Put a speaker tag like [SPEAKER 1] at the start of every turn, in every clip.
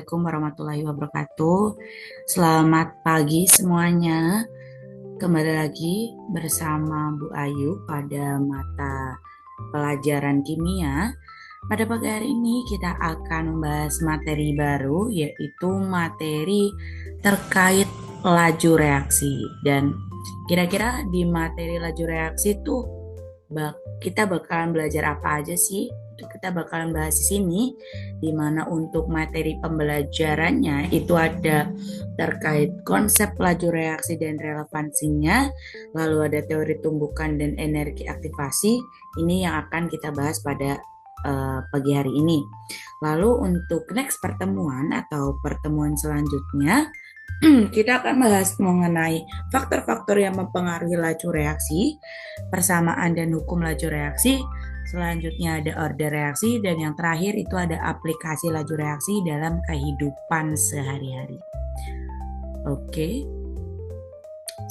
[SPEAKER 1] Assalamualaikum warahmatullahi wabarakatuh. Selamat pagi semuanya. Kembali lagi bersama Bu Ayu pada mata pelajaran kimia. Pada pagi hari ini kita akan membahas materi baru, yaitu materi terkait laju reaksi. Dan kira-kira di materi laju reaksi itu kita bakalan belajar apa aja sih? Itu kita bakalan bahas di sini, di mana untuk materi pembelajarannya itu ada terkait konsep laju reaksi dan relevansinya, lalu ada teori tumbukan dan energi aktivasi. Ini yang akan kita bahas pada pagi hari ini. Lalu untuk next pertemuan atau pertemuan selanjutnya, kita akan bahas mengenai faktor-faktor yang mempengaruhi laju reaksi, persamaan dan hukum laju reaksi. Selanjutnya ada order reaksi, dan yang terakhir itu ada aplikasi laju reaksi dalam kehidupan sehari-hari. Oke.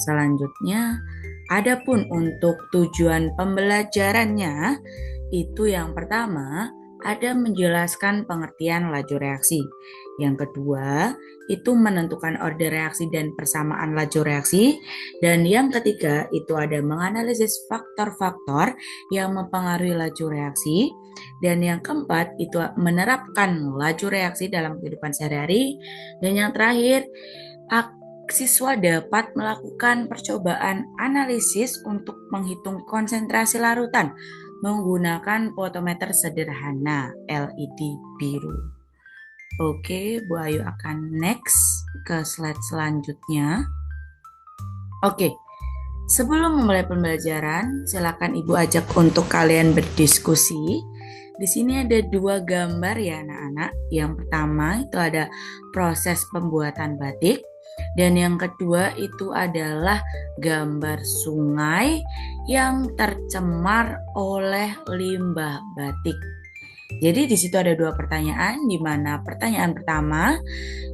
[SPEAKER 1] Selanjutnya, adapun untuk tujuan pembelajarannya, itu yang pertama ada menjelaskan pengertian laju reaksi. Yang kedua, itu menentukan order reaksi dan persamaan laju reaksi. Dan yang ketiga, itu ada menganalisis faktor-faktor yang mempengaruhi laju reaksi. Dan yang keempat, itu menerapkan laju reaksi dalam kehidupan sehari-hari. Dan yang terakhir, siswa dapat melakukan percobaan analisis untuk menghitung konsentrasi larutan menggunakan potometer sederhana LED biru. Oke, Bu Ayu akan next ke slide selanjutnya. Oke, sebelum memulai pembelajaran, silakan Ibu ajak untuk kalian berdiskusi. Di sini ada dua gambar ya anak-anak. Yang pertama itu ada proses pembuatan batik. Dan yang kedua itu adalah gambar sungai yang tercemar oleh limbah batik. Jadi di situ ada dua pertanyaan, di mana pertanyaan pertama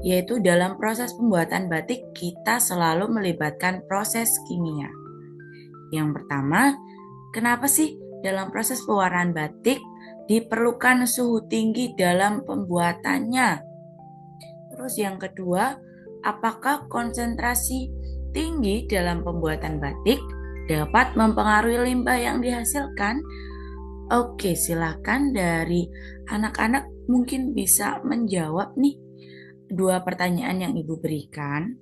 [SPEAKER 1] yaitu dalam proses pembuatan batik kita selalu melibatkan proses kimia. Yang pertama, kenapa sih dalam proses pewarnaan batik diperlukan suhu tinggi dalam pembuatannya? Terus yang kedua, apakah konsentrasi tinggi dalam pembuatan batik dapat mempengaruhi limbah yang dihasilkan? Oke, silakan dari anak-anak mungkin bisa menjawab nih dua pertanyaan yang Ibu berikan.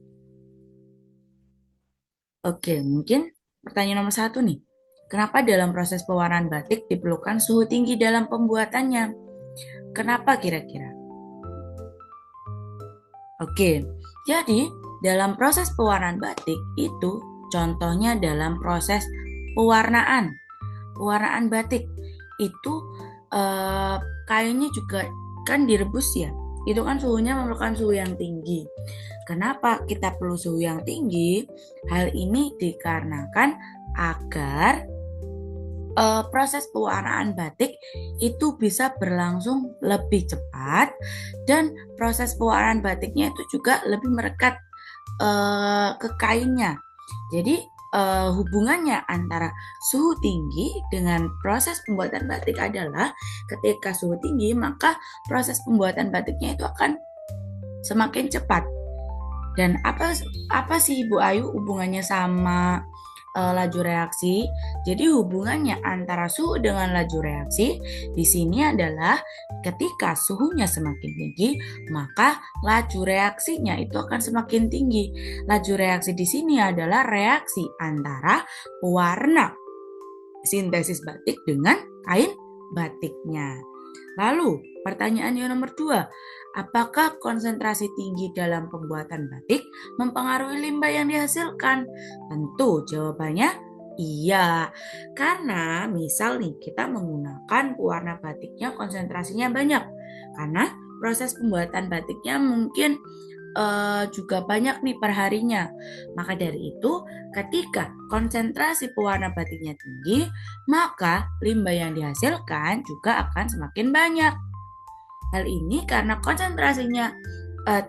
[SPEAKER 1] Oke, mungkin pertanyaan nomor 1 nih. Kenapa dalam proses pewarnaan batik diperlukan suhu tinggi dalam pembuatannya? Kenapa kira-kira? Oke, jadi dalam proses pewarnaan batik itu contohnya dalam proses pewarnaan batik itu kainnya juga kan direbus ya. Itu kan suhunya memerlukan suhu yang tinggi. Kenapa kita perlu suhu yang tinggi? Hal ini dikarenakan agar proses pewarnaan batik itu bisa berlangsung lebih cepat dan proses pewarnaan batiknya itu juga lebih merekat ke kainnya. Jadi hubungannya antara suhu tinggi dengan proses pembuatan batik adalah ketika suhu tinggi maka proses pembuatan batiknya itu akan semakin cepat. Dan apa sih Ibu Ayu hubungannya sama laju reaksi? Jadi hubungannya antara suhu dengan laju reaksi di sini adalah ketika suhunya semakin tinggi, maka laju reaksinya itu akan semakin tinggi. Laju reaksi di sini adalah reaksi antara pewarna sintesis batik dengan kain batiknya. Lalu pertanyaan yang nomor 2, apakah konsentrasi tinggi dalam pembuatan batik mempengaruhi limbah yang dihasilkan? Tentu jawabannya iya. Karena misal nih kita menggunakan pewarna batiknya konsentrasinya banyak. Karena proses pembuatan batiknya mungkin juga banyak nih perharinya. Maka dari itu ketika konsentrasi pewarna batiknya tinggi, maka limbah yang dihasilkan juga akan semakin banyak. Hal ini karena konsentrasinya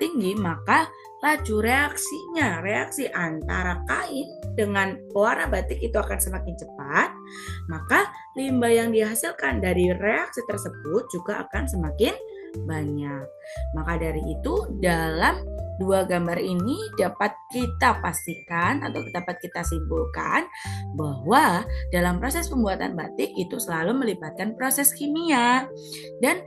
[SPEAKER 1] tinggi, maka laju reaksi antara kain dengan pewarna batik itu akan semakin cepat, maka limbah yang dihasilkan dari reaksi tersebut juga akan semakin banyak. Maka dari itu dalam dua gambar ini dapat kita pastikan atau dapat kita simpulkan bahwa dalam proses pembuatan batik itu selalu melibatkan proses kimia dan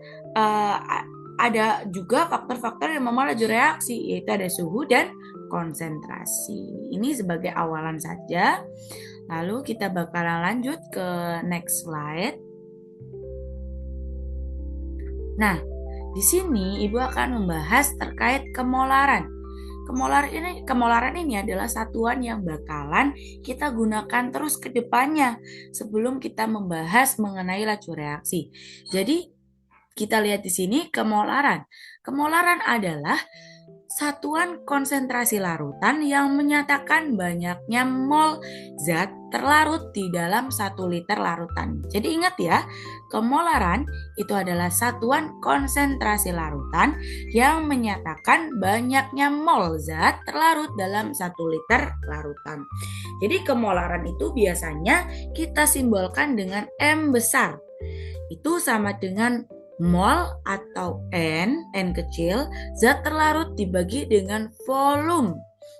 [SPEAKER 1] ada juga faktor-faktor yang memacu reaksi, yaitu ada suhu dan konsentrasi. Ini sebagai awalan saja. Lalu kita bakalan lanjut ke next slide. Nah, di sini Ibu akan membahas terkait kemolaran. Kemolaran ini adalah satuan yang bakalan kita gunakan terus ke depannya sebelum kita membahas mengenai laju reaksi. Jadi, kita lihat di sini kemolaran. Kemolaran adalah satuan konsentrasi larutan yang menyatakan banyaknya mol zat terlarut di dalam 1 liter larutan. Jadi ingat ya, kemolaran itu adalah satuan konsentrasi larutan yang menyatakan banyaknya mol zat terlarut dalam 1 liter larutan. Jadi kemolaran itu biasanya kita simbolkan dengan M besar. Itu sama dengan mol atau N kecil, zat terlarut dibagi dengan volume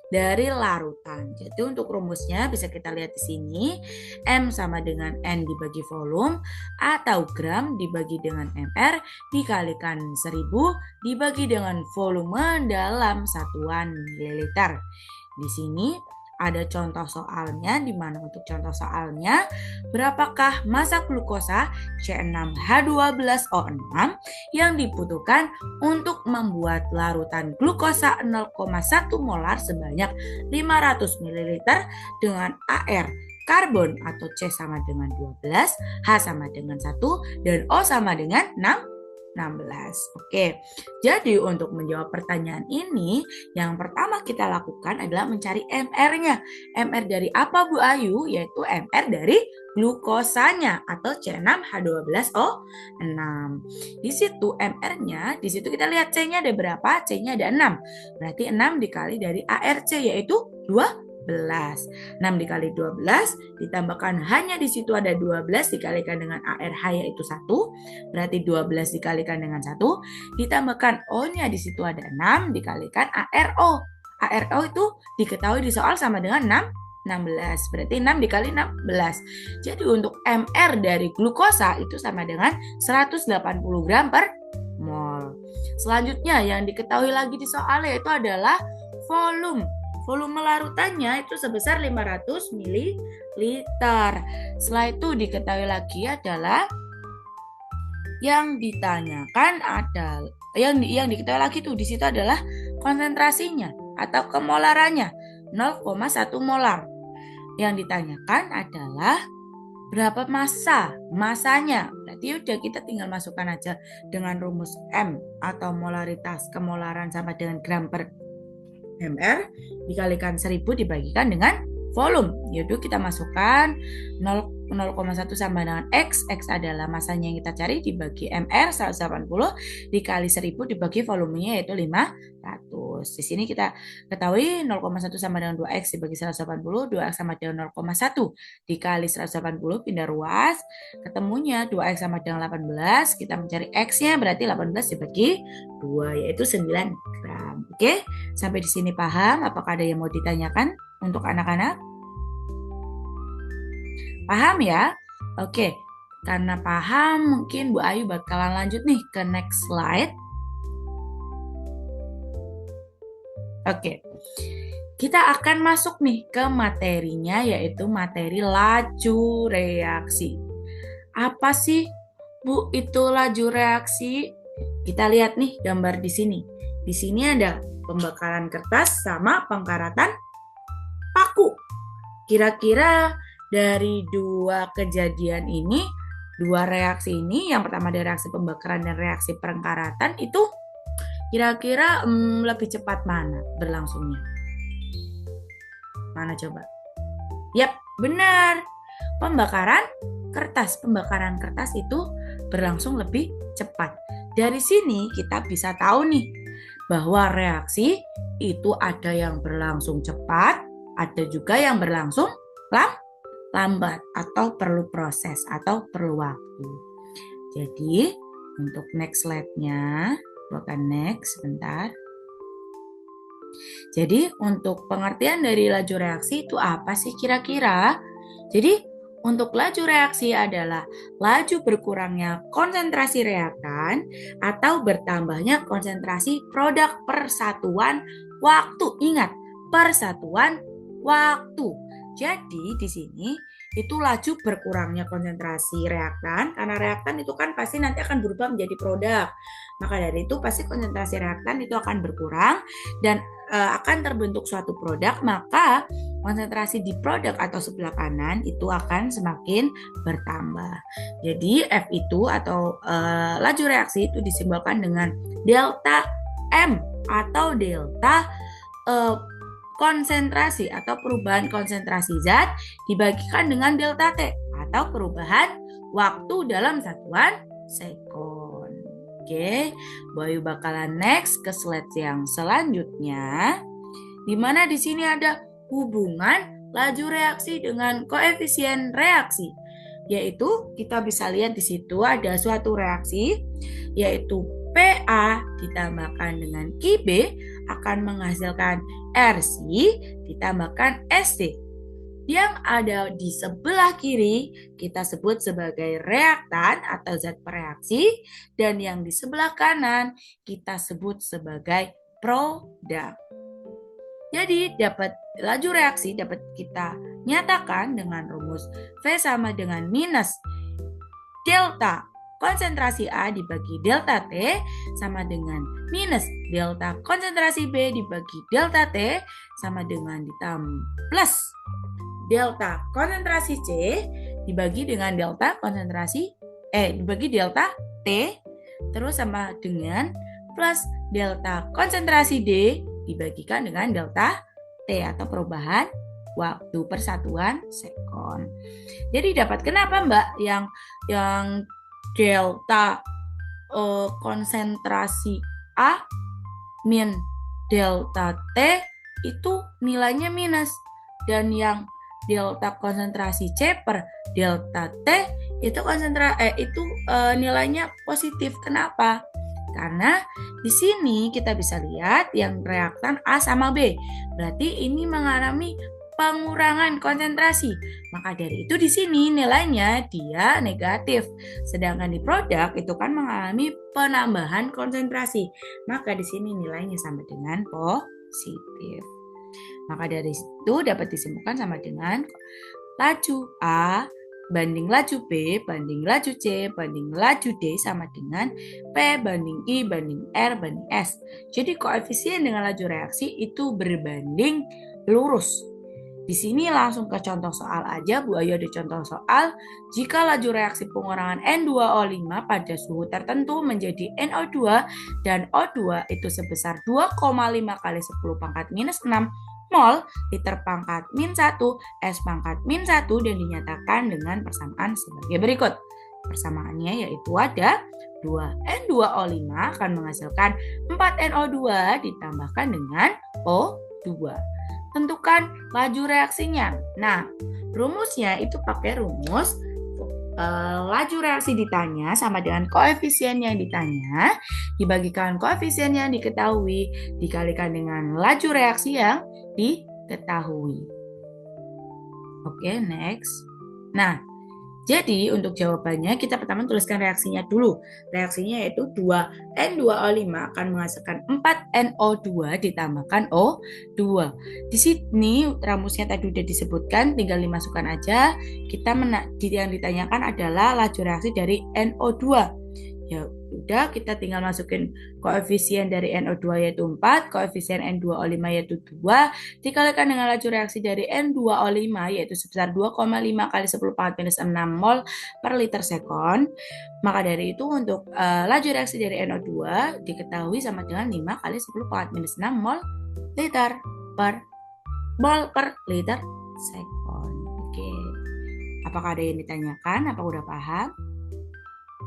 [SPEAKER 1] dari larutan. Jadi untuk rumusnya bisa kita lihat di sini, M sama dengan N dibagi volume atau gram dibagi dengan mR dikalikan 1000 dibagi dengan volume dalam satuan mililiter. Di sini ada contoh soalnya, di mana untuk contoh soalnya, berapakah massa glukosa C6H12O6 yang dibutuhkan untuk membuat larutan glukosa 0,1 molar sebanyak 500 ml dengan AR karbon atau C sama dengan 12, H sama dengan 1, dan O sama dengan 16. Oke, jadi untuk menjawab pertanyaan ini, yang pertama kita lakukan adalah mencari MR-nya. MR dari apa Bu Ayu? Yaitu MR dari glukosanya atau C6H12O6. Di situ MR-nya, di situ kita lihat C-nya ada berapa? C-nya ada 6. Berarti 6 dikali dari ARC yaitu 12. 6 dikali 12 ditambahkan hanya di situ ada 12 dikalikan dengan ARH yaitu 1, berarti 12 dikalikan dengan 1, ditambahkan O-nya di situ ada 6 dikalikan ARO. ARO itu diketahui di soal sama dengan 16, berarti 6 dikali 16. Jadi untuk MR dari glukosa itu sama dengan 180 gram per mol. Selanjutnya yang diketahui lagi di soal yaitu adalah volume. Volume larutannya itu sebesar 500 ml. Setelah itu diketahui lagi adalah yang ditanyakan adalah yang diketahui lagi tuh di situ adalah konsentrasinya atau kemolarannya 0,1 molar. Yang ditanyakan adalah berapa masanya. Berarti udah kita tinggal masukkan aja dengan rumus M atau molaritas kemolaran sama dengan gram per mR dikalikan 1000 dibagikan dengan volume. Yaitu kita masukkan 0,1 sama dengan X. X adalah masanya yang kita cari dibagi mR 180 dikali 1000 dibagi volumenya yaitu 500. Di sini kita ketahui 0,1 sama dengan 2X dibagi 180, 2X sama dengan 0,1 dikali 180 pindah ruas. Ketemunya 2X sama dengan 18, kita mencari X-nya berarti 18 dibagi 2 yaitu 9 gram. Oke, sampai di sini paham? Apakah ada yang mau ditanyakan untuk anak-anak? Paham ya? Oke, karena paham mungkin Bu Ayu bakalan lanjut nih ke next slide. Oke, kita akan masuk nih ke materinya yaitu materi laju reaksi. Apa sih Bu itu laju reaksi? Kita lihat nih gambar di sini. Di sini ada pembakaran kertas sama pengkaratan paku. Kira-kira dari dua kejadian ini, dua reaksi ini, yang pertama dari reaksi pembakaran dan reaksi pengkaratan itu kira-kira lebih cepat mana berlangsungnya? Mana coba? Yap, benar. Pembakaran kertas itu berlangsung lebih cepat. Dari sini kita bisa tahu nih bahwa reaksi itu ada yang berlangsung cepat, ada juga yang berlangsung lambat atau perlu proses atau perlu waktu. Jadi Untuk next slide-nya, akan next sebentar. Jadi untuk pengertian dari laju reaksi itu apa sih kira-kira? Jadi untuk laju reaksi adalah laju berkurangnya konsentrasi reaktan atau bertambahnya konsentrasi produk persatuan waktu. Ingat, persatuan waktu. Jadi di sini itu laju berkurangnya konsentrasi reaktan, karena reaktan itu kan pasti nanti akan berubah menjadi produk. Maka dari itu pasti konsentrasi reaktan itu akan berkurang dan akan terbentuk suatu produk, maka konsentrasi di produk atau sebelah kanan itu akan semakin bertambah. Jadi F itu atau laju reaksi itu disimbolkan dengan delta M atau delta konsentrasi atau perubahan konsentrasi zat dibagikan dengan delta T atau perubahan waktu dalam satuan sekon. Oke, Bayu bakalan next ke slide yang selanjutnya, di mana di sini ada hubungan laju reaksi dengan koefisien reaksi, yaitu kita bisa lihat di situ ada suatu reaksi, yaitu PA ditambahkan dengan QB akan menghasilkan RC ditambahkan SC. Yang ada di sebelah kiri kita sebut sebagai reaktan atau zat pereaksi, dan yang di sebelah kanan kita sebut sebagai produk. Jadi dapat laju reaksi dapat kita nyatakan dengan rumus V sama dengan minus delta konsentrasi A dibagi delta T sama dengan minus delta konsentrasi B dibagi delta T sama dengan ditambah plus delta konsentrasi C dibagi dengan delta konsentrasi dibagi delta T terus sama dengan plus delta konsentrasi D dibagikan dengan delta T atau perubahan waktu persatuan sekon. Jadi dapat kenapa Mbak yang delta konsentrasi A min delta T itu nilainya minus, dan yang delta konsentrasi C per delta T itu nilainya positif. Kenapa? Karena di sini kita bisa lihat yang reaktan A sama B. Berarti ini mengalami pengurangan konsentrasi. Maka dari itu di sini nilainya dia negatif. Sedangkan di produk itu kan mengalami penambahan konsentrasi. Maka di sini nilainya sama dengan positif. Maka dari itu dapat disimpulkan sama dengan laju A banding laju B banding laju C banding laju D sama dengan P banding I banding R banding S. Jadi koefisien dengan laju reaksi itu berbanding lurus. Di sini langsung ke contoh soal aja, Bu Ayu ada contoh soal. Jika laju reaksi pengurangan N2O5 pada suhu tertentu menjadi NO2 dan O2 itu sebesar 2,5 kali 10 pangkat minus 6 mol liter pangkat min 1 S pangkat min 1 dan dinyatakan dengan persamaan sebagai berikut. Persamaannya yaitu ada 2N2O5 akan menghasilkan 4NO2 ditambahkan dengan O2. Tentukan laju reaksinya. Nah, rumusnya itu pakai rumus laju reaksi ditanya sama dengan koefisien yang ditanya dibagikan koefisien yang diketahui dikalikan dengan laju reaksi yang diketahui. Oke, next. Nah, jadi untuk jawabannya kita pertama tuliskan reaksinya dulu. Reaksinya yaitu 2N2O5 akan menghasilkan 4NO2 ditambahkan O2. Di sini rumusnya tadi udah disebutkan, tinggal dimasukkan aja. Yang ditanyakan adalah laju reaksi dari NO2. Ya udah, kita tinggal masukin koefisien dari NO2 yaitu 4, koefisien N2O5 yaitu 2, dikalikan dengan laju reaksi dari N2O5 yaitu sebesar 2,5 kali 10 pangkat minus 6 mol per liter sekon. Maka dari itu untuk laju reaksi dari NO2 diketahui sama dengan 5 kali 10 pangkat minus 6 mol per liter sekon. Oke. Apakah ada yang ditanyakan? Apa udah paham?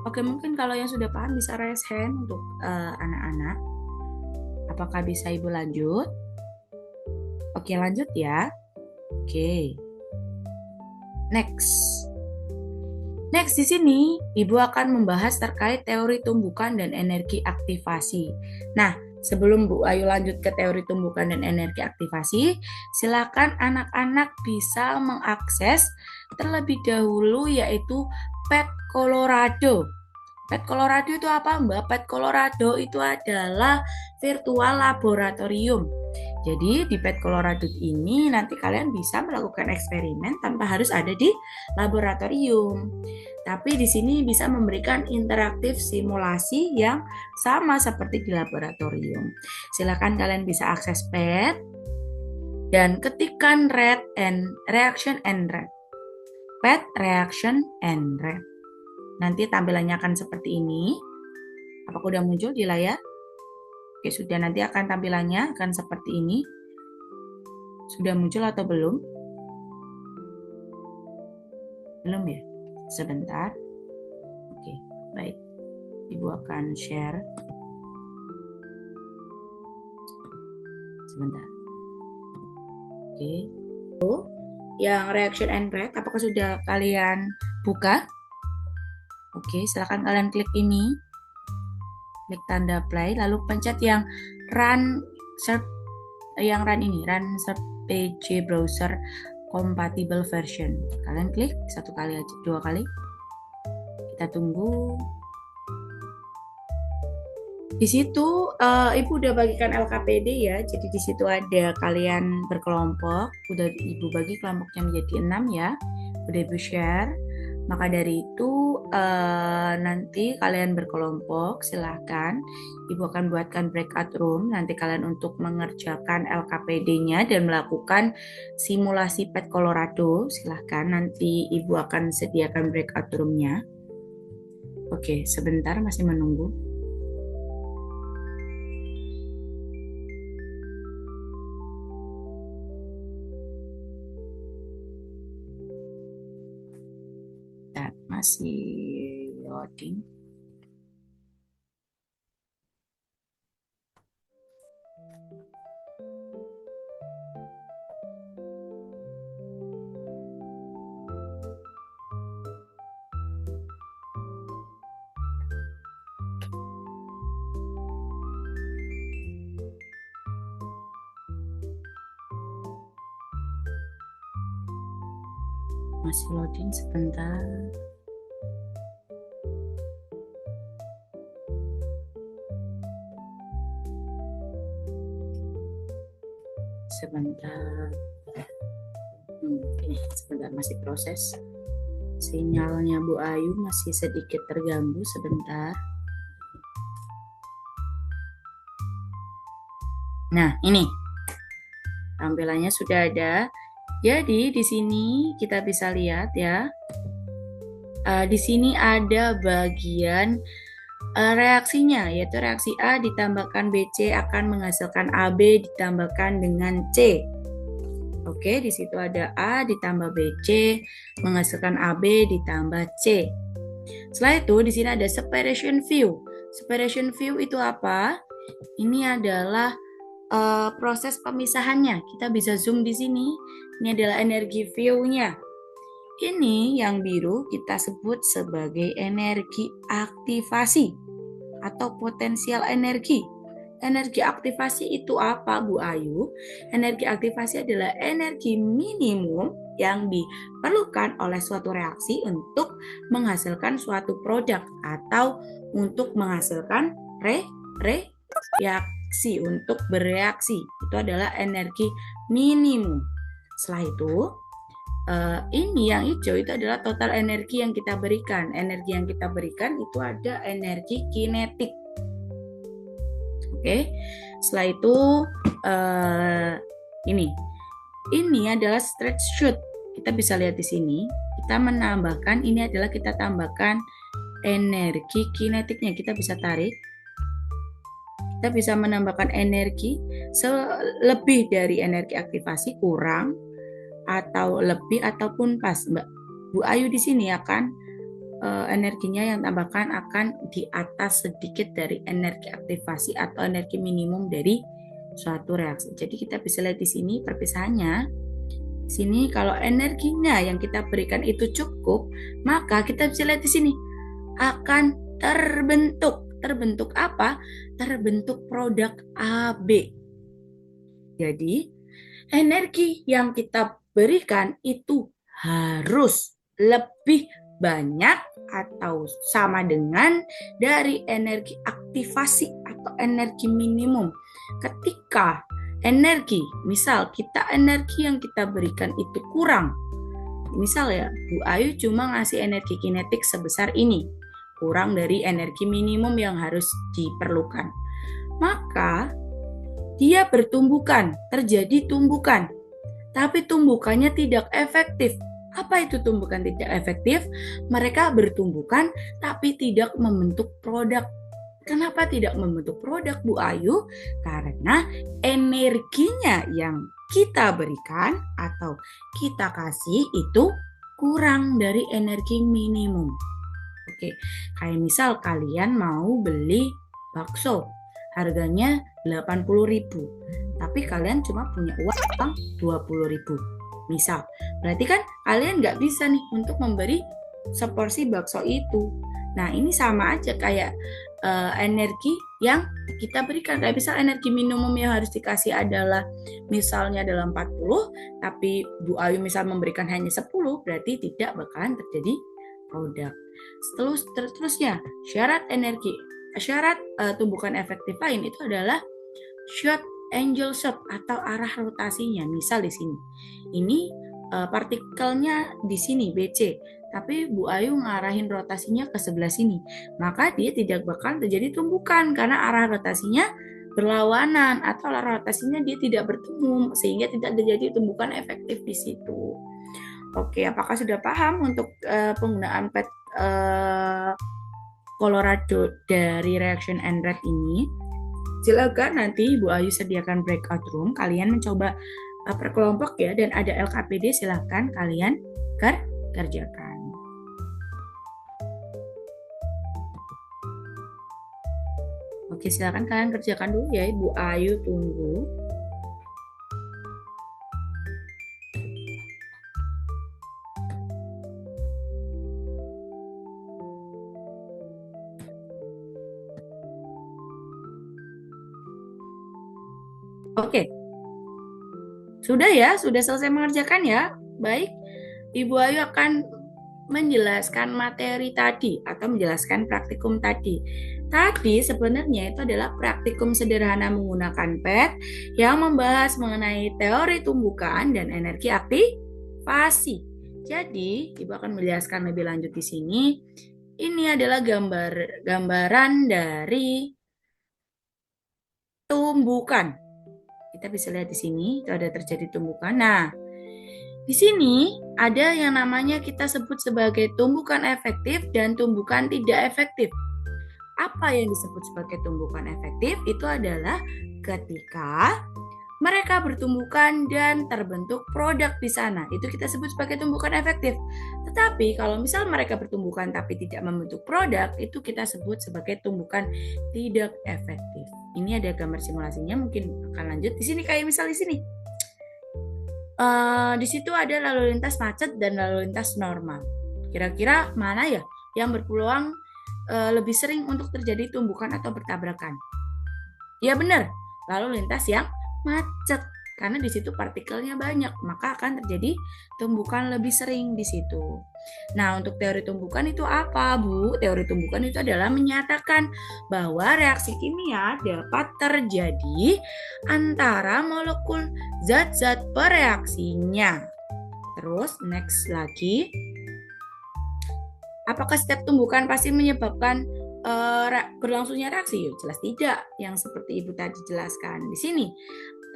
[SPEAKER 1] Oke, mungkin kalau yang sudah paham bisa raise hand untuk anak-anak. Apakah bisa Ibu lanjut? Oke, lanjut ya. Oke. Next. Next, di sini Ibu akan membahas terkait teori tumbukan dan energi aktivasi. Nah, sebelum Bu Ayu lanjut ke teori tumbukan dan energi aktivasi, silakan anak-anak bisa mengakses terlebih dahulu yaitu PET Colorado. PET Colorado itu apa, Mbak? PET Colorado itu adalah virtual laboratorium. Jadi di PET Colorado ini nanti kalian bisa melakukan eksperimen tanpa harus ada di laboratorium. Tapi di sini bisa memberikan interaktif simulasi yang sama seperti di laboratorium. Silakan kalian bisa akses PET dan ketikkan reaction and rate. PET reaction and rate. Nanti tampilannya akan seperti ini. Apakah sudah muncul di layar? Oke, sudah. Nanti akan tampilannya akan seperti ini. Sudah muncul atau belum? Belum ya? Sebentar. Oke, baik. Ibu akan share. Sebentar. Oke. Yang reaction and rate, apakah sudah kalian buka? Oke, silakan kalian klik ini. Klik tanda play, lalu pencet yang run search, run PJ browser compatible version. Kalian klik satu kali aja, 2 kali. Kita tunggu. Di situ Ibu udah bagikan LKPD ya. Jadi di situ ada kalian berkelompok. Udah Ibu bagi kelompoknya menjadi 6 ya. Udah Ibu share. Maka dari itu nanti kalian berkelompok, silahkan. Ibu akan buatkan breakout room. Nanti kalian untuk mengerjakan LKPD-nya dan melakukan simulasi PET Colorado. Silahkan, nanti Ibu akan sediakan breakout room-nya. Oke, sebentar masih menunggu. Masih loading. Masih loading sebentar. Sebentar. Sebentar, masih proses. Sinyalnya Bu Ayu masih sedikit terganggu sebentar. Nah, ini tampilannya sudah ada. Jadi di sini kita bisa lihat ya. Di sini ada bagian reaksinya, yaitu reaksi A ditambahkan BC akan menghasilkan AB ditambahkan dengan C. Oke, di situ ada A ditambah BC menghasilkan AB ditambah C. Setelah itu di sini ada separation view. Separation view itu apa? Ini adalah proses pemisahannya. Kita bisa zoom di sini. Ini adalah energi view-nya. Ini yang biru kita sebut sebagai energi aktivasi atau potensial energi. Energi aktivasi itu apa, Bu Ayu? Energi aktivasi adalah energi minimum yang diperlukan oleh suatu reaksi untuk menghasilkan suatu produk atau untuk menghasilkan reaksi, untuk bereaksi. Itu adalah energi minimum. Setelah itu, ini yang hijau itu adalah total energi yang kita berikan. Energi yang kita berikan itu ada energi kinetik. Oke, setelah itu ini adalah stretch shoot. Kita bisa lihat di sini. Kita menambahkan, ini adalah kita tambahkan energi kinetiknya. Kita bisa tarik. Kita bisa menambahkan energi lebih dari energi aktivasi, kurang atau lebih ataupun pas, Mbak. Bu Ayu di sini akan energinya yang tambahkan akan di atas sedikit dari energi aktivasi atau energi minimum dari suatu reaksi. Jadi kita bisa lihat di sini perpisahannya. Sini kalau energinya yang kita berikan itu cukup, maka kita bisa lihat di sini akan terbentuk. Terbentuk apa? Terbentuk produk AB. Jadi, energi yang kita berikan itu harus lebih banyak atau sama dengan dari energi aktivasi atau energi minimum. Ketika energi, misal energi yang kita berikan itu kurang, misal ya Bu Ayu cuma ngasih energi kinetik sebesar ini, kurang dari energi minimum yang harus diperlukan, maka dia bertumbukan, terjadi tumbukan, tapi tumbukannya tidak efektif. Apa itu tumbukan tidak efektif? Mereka bertumbukan tapi tidak membentuk produk. Kenapa tidak membentuk produk, Bu Ayu? Karena energinya yang kita berikan atau kita kasih itu kurang dari energi minimum. Oke, kayak misal kalian mau beli bakso, harganya 80.000, tapi kalian cuma punya uang 20.000. Misal, berarti kan kalian nggak bisa nih untuk memberi seporsi bakso itu. Nah, ini sama aja kayak energi yang kita berikan. Kayak misal energi minimum yang harus dikasih adalah misalnya adalah 40, tapi Bu Ayu misal memberikan hanya 10, berarti tidak bakalan terjadi produk. Terusnya, syarat tumbukan efektif lain itu adalah short angle shot atau arah rotasinya. Misal di sini, ini partikelnya di sini BC, tapi Bu Ayu ngarahin rotasinya ke sebelah sini, maka dia tidak bakal terjadi tumbukan karena arah rotasinya berlawanan atau arah rotasinya dia tidak bertemu, sehingga tidak terjadi tumbukan efektif di situ. Oke, apakah sudah paham untuk penggunaan PET Colorado dari reaction and rate ini? Silakan nanti Bu Ayu sediakan breakout room, kalian mencoba per kelompok ya, dan ada LKPD, silakan kalian kerjakan. Oke, silakan kalian kerjakan dulu ya, Bu Ayu tunggu. Oke. Sudah ya, sudah selesai mengerjakan ya. Baik, Ibu Ayu akan menjelaskan materi tadi atau menjelaskan praktikum tadi. Tadi sebenarnya itu adalah praktikum sederhana menggunakan PET yang membahas mengenai teori tumbukan dan energi aktivasi. Jadi, Ibu akan menjelaskan lebih lanjut di sini. Ini adalah gambaran dari tumbukan. Kita bisa lihat di sini, itu ada terjadi tumbukan. Nah, di sini ada yang namanya kita sebut sebagai tumbukan efektif dan tumbukan tidak efektif. Apa yang disebut sebagai tumbukan efektif? Itu adalah ketika mereka bertumbukan dan terbentuk produk di sana. Itu kita sebut sebagai tumbukan efektif. Tetapi kalau misal mereka bertumbukan tapi tidak membentuk produk, itu kita sebut sebagai tumbukan tidak efektif. Ini ada gambar simulasinya, mungkin akan lanjut. Di sini kayak misal di sini. Di situ ada lalu lintas macet dan lalu lintas normal. Kira-kira mana ya yang berpeluang lebih sering untuk terjadi tumbukan atau bertabrakan? Ya benar, lalu lintas yang macet. Karena di situ partikelnya banyak, maka akan terjadi tumbukan lebih sering di situ. Nah, untuk teori tumbukan itu apa, Bu? Teori tumbukan itu adalah menyatakan bahwa reaksi kimia dapat terjadi antara molekul zat-zat bereaksinya. Terus, next lagi. Apakah setiap tumbukan pasti menyebabkan berlangsungnya reaksi? Jelas tidak, yang seperti Ibu tadi jelaskan di sini.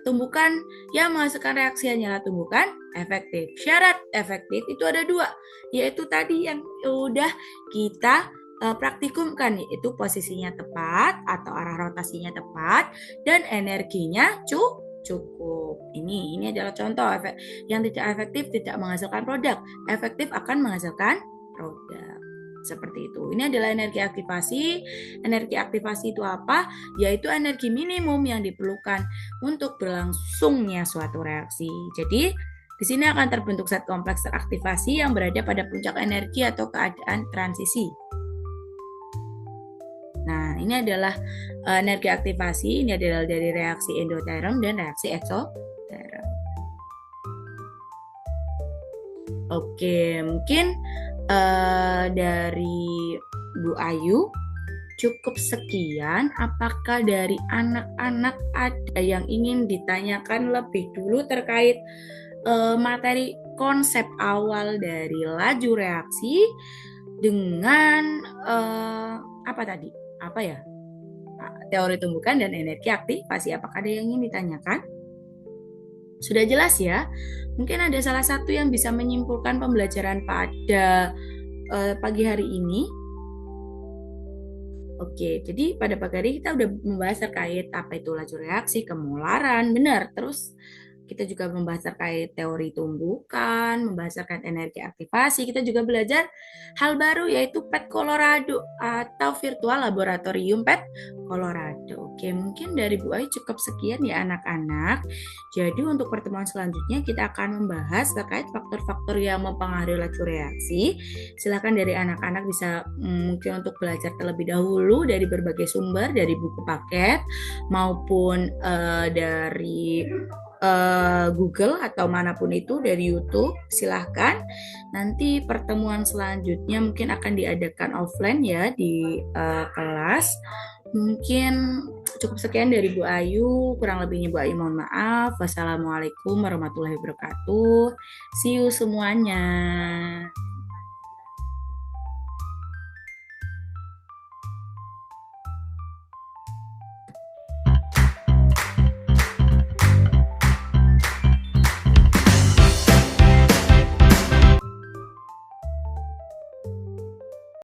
[SPEAKER 1] Tumbukan yang menghasilkan reaksi hanyalah tumbukan efektif. Syarat efektif itu ada 2, yaitu tadi yang udah kita praktikumkan, yaitu posisinya tepat atau arah rotasinya tepat dan energinya cukup. Ini adalah contoh yang tidak efektif tidak menghasilkan produk. Efektif akan menghasilkan produk. Seperti itu. Ini adalah energi aktivasi. Energi aktivasi itu apa? Yaitu energi minimum yang diperlukan untuk berlangsungnya suatu reaksi. Jadi, Di sini akan terbentuk zat kompleks teraktivasi yang berada pada puncak energi atau keadaan transisi. Nah, ini adalah energi aktivasi, ini adalah dari reaksi endoterm dan reaksi eksoterm. Oke, mungkin dari Bu Ayu cukup sekian. Apakah dari anak-anak ada yang ingin ditanyakan lebih dulu terkait materi konsep awal dari laju reaksi dengan apa tadi? Apa ya? Teori tumbukan dan energi aktivasi. Apakah ada yang ingin ditanyakan? Sudah jelas ya? Mungkin ada salah satu yang bisa menyimpulkan pembelajaran pada pagi hari ini. Oke, jadi pada pagi hari kita udah membahas terkait apa itu laju reaksi, kemolaran, benar. Terus kita juga membahas terkait teori tumbukan, membahas terkait energi aktivasi. Kita juga belajar hal baru yaitu PET Colorado atau Virtual Laboratorium PET Colorado. Oke, mungkin dari Bu Ai cukup sekian ya anak-anak. Jadi untuk pertemuan selanjutnya kita akan membahas terkait faktor-faktor yang mempengaruhi laju reaksi. Silakan dari anak-anak bisa mungkin untuk belajar terlebih dahulu dari berbagai sumber, dari buku paket maupun dari Google atau manapun itu, dari YouTube. Silahkan. Nanti pertemuan selanjutnya mungkin akan diadakan offline ya di kelas. Mungkin cukup sekian dari Bu Ayu. Kurang lebihnya Bu Ayu mohon maaf. Wassalamualaikum warahmatullahi wabarakatuh. See you semuanya.